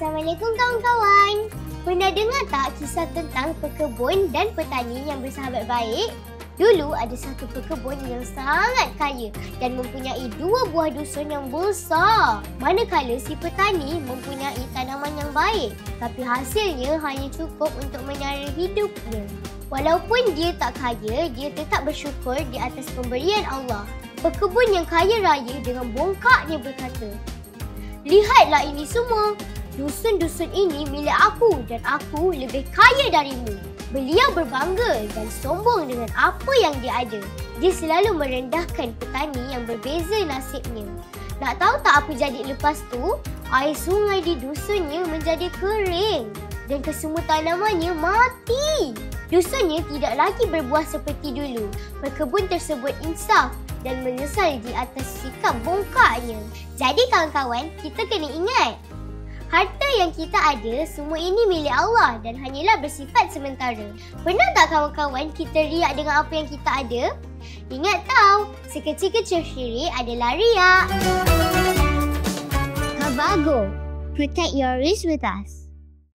Assalamualaikum kawan-kawan. Pernah dengar tak kisah tentang pekebun dan petani yang bersahabat baik? Dulu ada satu pekebun yang sangat kaya dan mempunyai 2 buah dusun yang besar. Manakala si petani mempunyai tanaman yang baik, tapi hasilnya hanya cukup untuk menyara hidupnya. Walaupun dia tak kaya, dia tetap bersyukur di atas pemberian Allah. Pekebun yang kaya raya dengan bongkaknya berkata, "Lihatlah ini semua. Dusun-dusun ini milik aku dan aku lebih kaya darimu." Beliau berbangga dan sombong dengan apa yang dia ada. Dia selalu merendahkan petani yang berbeza nasibnya. Nak tahu tak apa jadi lepas tu? Air sungai di dusunnya menjadi kering dan kesemua tanamannya mati. Dusunnya tidak lagi berbuah seperti dulu. Pekebun tersebut insaf dan menyesal di atas sikap bongkaknya. Jadi kawan-kawan, kita kena ingat, harta yang kita ada, semua ini milik Allah dan hanyalah bersifat sementara. Pernah tak kawan-kawan kita riak dengan apa yang kita ada? Ingat tahu, sekecil-kecil syirik adalah riak. Kabago, protect your risk with us.